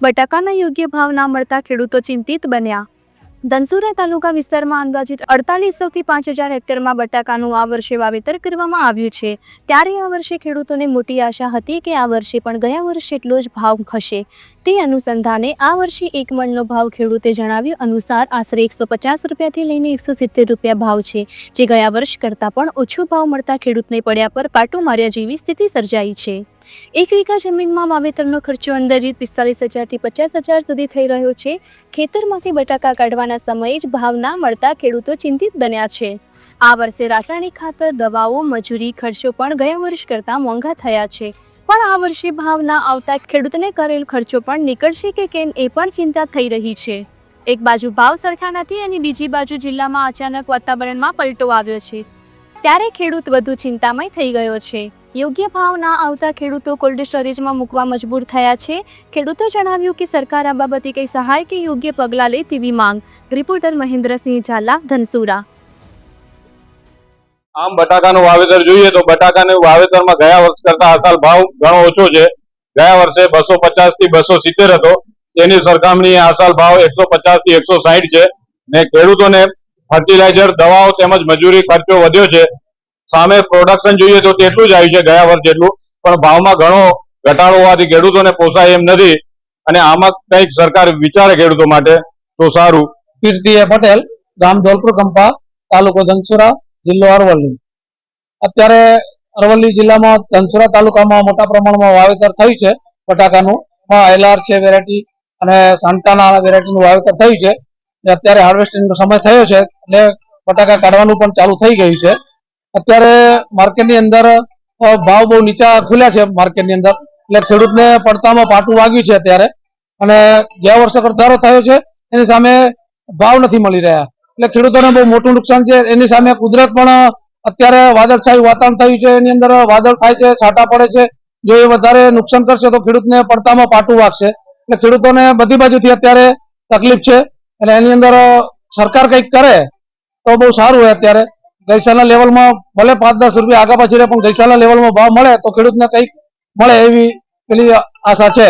બટાકાના યોગ્ય ભાવ ના મળતા ખેડૂતો ચિંતિત બન્યા। ધનસુરા તાલુકા વિસ્તારમાં અંદાજિત 4800 થી 5000 હેક્ટરમાં બટાકાનું આ વર્ષે વાવેતર કરવામાં આવ્યું છે। ત્યારે આ વર્ષે ખેડૂતોને મોટી આશા હતી કે આ વર્ષે પણ ગયા વર્ષે એટલો જ ભાવ હશે। તે અનુસંધાને આ વર્ષે એક મણનો ભાવ ખેડૂતે જણાવ્યું અનુસાર આશરે 150 રૂપિયાથી લઈને 170 રૂપિયા ભાવ છે, જે ગયા વર્ષ કરતાં પણ ઓછો ભાવ મળતા ખેડૂતને પડ્યા પર પાટું માર્યા જેવી સ્થિતિ સર્જાઈ છે। 1 વીઘા જમીનમાં વાવેતરનો ખર્ચો અંદાજિત 45000 થી 50000 સુધી થઈ રહ્યો છે। ખેતરમાંથી બટાકા કાઢવાના સમયે જ ભાવ ના મળતા ખેડૂતો ચિંતિત બન્યા છે। આ વર્ષે રાસાયણિક ખાતર, દવાઓ, મજૂરી ખર્ચો પણ ગયા વર્ષ કરતાં મોંઘા થયા છે। પણ આ વર્ષે ભાવ ના આવતા ખેડૂતને કરેલ ખર્ચો પણ નીકળશે કે કેમ એ પણ ચિંતા થઈ રહી છે। એક બાજુ ભાવ સરખા નથી અને બીજી બાજુ જિલ્લામાં અચાનક વાતાવરણમાં પલટો આવ્યો છે, ત્યારે ખેડૂત વધુ ચિંતામય થઈ ગયો છે। યોગ્ય ભાવ ના આવતા ખેડૂતો કોલ્ડ સ્ટોરેજમાં મૂકવા મજબૂર થયા છે। ખેડૂતો જણાવ્યું કે સરકાર આ બાબતે કઈ સહાય કે યોગ્ય પગલાં લે તેવી માંગ। રિપોર્ટર મહેન્દ્રસિંહ ઝાલા, ધનસુરા। આમ બટાકાનું વાવેતર જોઈએ તો બટાકાનું વાવેતરમાં ગયા વર્ષ કરતા આ સાલ ભાવ ઘણો ઓછો છે। ગયા વર્ષે 250 થી 270 હતો, તેની સરખામણીએ આ સાલ ભાવ 150 થી 160 છે ને ખેડૂતોને ફર્ટિલાઇઝર, દવાઓ તેમજ મજૂરી ખર્ચો વધ્યો છે। સામે પ્રોડક્શન જોઈએ તો તેટલું જ આવ્યું છે ગયા વર્ષ જેટલું, પણ ભાવમાં ઘણો ઘટાડો હોવાથી ખેડૂતોને પોસાય એમ નથી અને આમાં કંઈક સરકાર વિચારે ખેડૂતો માટે તો સારું। કીર્તિ પટેલ, ગામ ધોલપુર કંપા, તાલુકો ધનસુરા, જિલ્લો અરવલ્લી। અત્યારે અરવલ્લી જિલ્લામાં ધનસુરા તાલુકામાં મોટા પ્રમાણમાં વાવેતર થયું છે બટાકાનું। એલઆર છે વેરાયટી અને સાંતાના વેરાયટીનું વાવેતર થયું છે। અત્યારે હાર્વેસ્ટિંગનો સમય થયો છે એટલે બટાકા કાઢવાનું પણ ચાલુ થઈ ગયું છે। અત્યારે માર્કેટની અંદર ભાવ બહુ નીચા ખુલ્યા છે માર્કેટની અંદર, એટલે ખેડૂતને પડતામાં પાટું વાગ્યું છે અત્યારે। અને ગયા વર્ષે વધારો થયો છે, એની સામે ભાવ નથી મળી રહ્યા, એટલે ખેડૂતોને બહુ મોટું નુકસાન છે। એની સામે કુદરત પણ અત્યારે વાદળછાયું વાતાવરણ થયું છે, એની અંદર વાદળ થાય છે, છાંટા પડે છે। જો એ વધારે નુકસાન કરશે તો ખેડૂતને પડતામાં પાટું વાગશે, એટલે ખેડૂતોને બધી બાજુથી અત્યારે તકલીફ છે। એટલે એની અંદર સરકાર કંઈક કરે તો બહુ સારું હોય। અત્યારે ગઈ સાલના લેવલમાં ભલે 5-10 રૂપિયા આગા પાછી રહે, પણ ગઈ સાલના લેવલમાં ભાવ મળે તો ખેડૂતને કંઈક મળે એવી પેલી આશા છે।